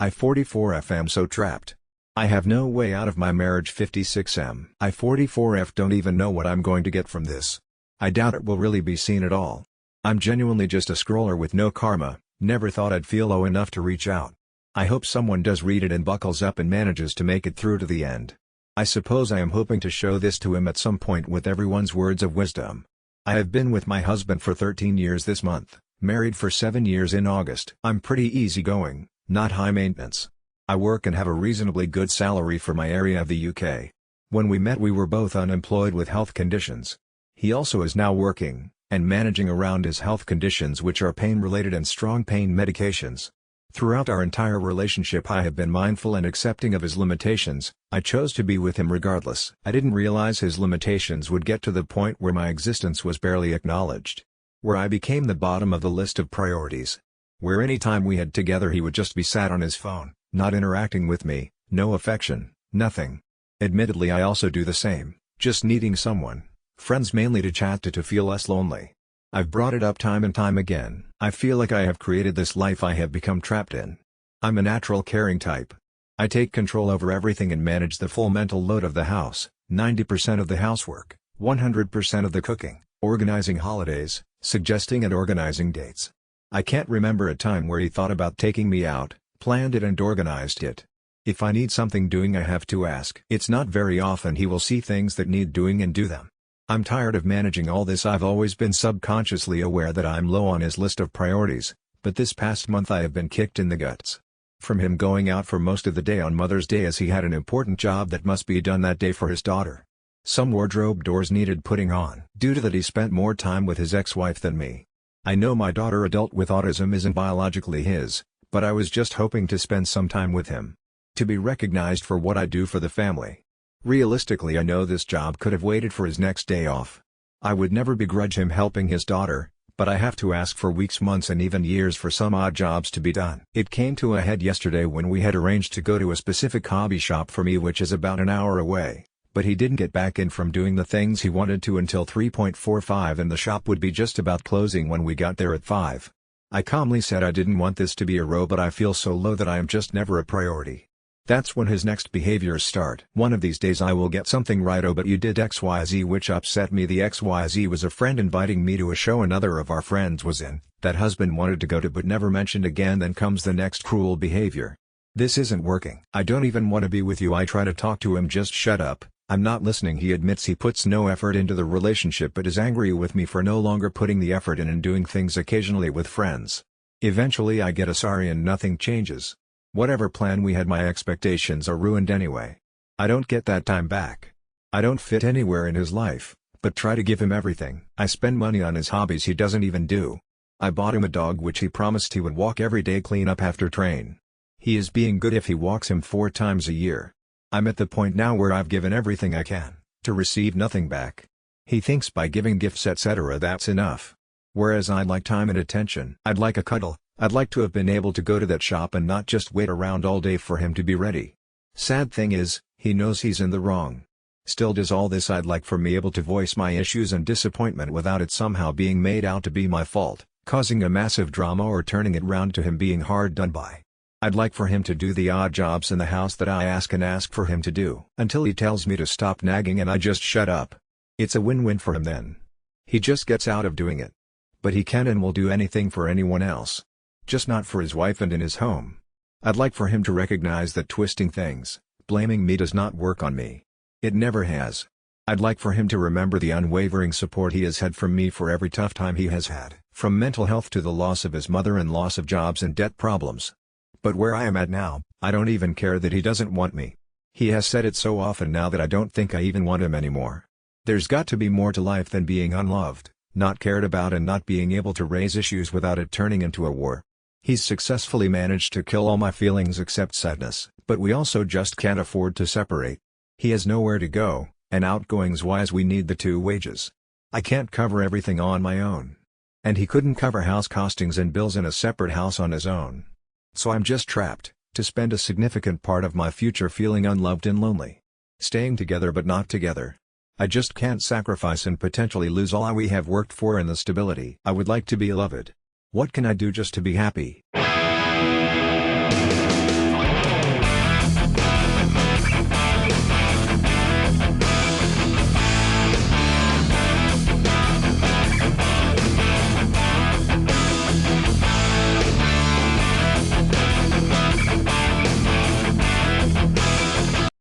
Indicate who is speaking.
Speaker 1: I 44F am so trapped. I have no way out of my marriage. 56M. I 44F don't even know what I'm going to get from this. I doubt it will really be seen at all. I'm genuinely just a scroller with no karma, never thought I'd feel low enough to reach out. I hope someone does read it and buckles up and manages to make it through to the end. I suppose I am hoping to show this to him at some point with everyone's words of wisdom. I have been with my husband for 13 years this month, married for 7 years in August. I'm pretty easygoing, not high maintenance. I work and have a reasonably good salary for my area of the UK. When we met we were both unemployed with health conditions. He also is now working, and managing around his health conditions, which are pain-related and strong pain medications. Throughout our entire relationship I have been mindful and accepting of his limitations. I chose to be with him regardless. I didn't realize his limitations would get to the point where my existence was barely acknowledged. Where I became the bottom of the list of priorities. Where any time we had together he would just be sat on his phone, not interacting with me, no affection, nothing. Admittedly I also do the same, just needing someone, friends mainly, to chat to feel less lonely. I've brought it up time and time again. I feel like I have created this life I have become trapped in. I'm a natural caring type. I take control over everything and manage the full mental load of the house, 90% of the housework, 100% of the cooking, organizing holidays, suggesting and organizing dates. I can't remember a time where he thought about taking me out, planned it and organized it. If I need something doing I have to ask. It's not very often he will see things that need doing and do them. I'm tired of managing all this. I've always been subconsciously aware that I'm low on his list of priorities, but this past month I have been kicked in the guts. From him going out for most of the day on Mother's Day as he had an important job that must be done that day for his daughter. Some wardrobe doors needed putting on. Due to that he spent more time with his ex-wife than me. I know my daughter, adult with autism, isn't biologically his, but I was just hoping to spend some time with him. To be recognized for what I do for the family. Realistically I know this job could have waited for his next day off. I would never begrudge him helping his daughter, but I have to ask for weeks, months and even years for some odd jobs to be done. It came to a head yesterday when we had arranged to go to a specific hobby shop for me which is about an hour away, but he didn't get back in from doing the things he wanted to until 3:45 and the shop would be just about closing when we got there at 5. I calmly said I didn't want this to be a row, but I feel so low that I am just never a priority. That's when his next behaviors start. One of these days I will get something right. Oh, but you did XYZ, which upset me. The XYZ was a friend inviting me to a show another of our friends was in, that husband wanted to go to but never mentioned again. Then comes the next cruel behavior. This isn't working. I don't even want to be with you. I try to talk to him, just shut up, I'm not listening. He admits he puts no effort into the relationship but is angry with me for no longer putting the effort in and doing things occasionally with friends. Eventually I get a sorry and nothing changes. Whatever plan we had, my expectations are ruined anyway. I don't get that time back. I don't fit anywhere in his life, but try to give him everything. I spend money on his hobbies he doesn't even do. I bought him a dog which he promised he would walk every day, clean up after train. He is being good if he walks him 4 times a year. I'm at the point now where I've given everything I can, to receive nothing back. He thinks by giving gifts etc. that's enough. Whereas I'd like time and attention. I'd like a cuddle. I'd like to have been able to go to that shop and not just wait around all day for him to be ready. Sad thing is, he knows he's in the wrong. Still does all this. I'd like for me able to voice my issues and disappointment without it somehow being made out to be my fault, causing a massive drama or turning it round to him being hard done by. I'd like for him to do the odd jobs in the house that I ask for him to do. Until he tells me to stop nagging and I just shut up. It's a win-win for him then. He just gets out of doing it. But he can and will do anything for anyone else. Just not for his wife and in his home. I'd like for him to recognize that twisting things, blaming me does not work on me. It never has. I'd like for him to remember the unwavering support he has had from me for every tough time he has had, from mental health to the loss of his mother and loss of jobs and debt problems. But where I am at now, I don't even care that he doesn't want me. He has said it so often now that I don't think I even want him anymore. There's got to be more to life than being unloved, not cared about and not being able to raise issues without it turning into a war. He's successfully managed to kill all my feelings except sadness, but we also just can't afford to separate. He has nowhere to go, and outgoings-wise we need the 2 wages. I can't cover everything on my own. And he couldn't cover house costings and bills in a separate house on his own. So I'm just trapped, to spend a significant part of my future feeling unloved and lonely. Staying together but not together. I just can't sacrifice and potentially lose all we have worked for and the stability. I would like to be loved. What can I do just to be happy?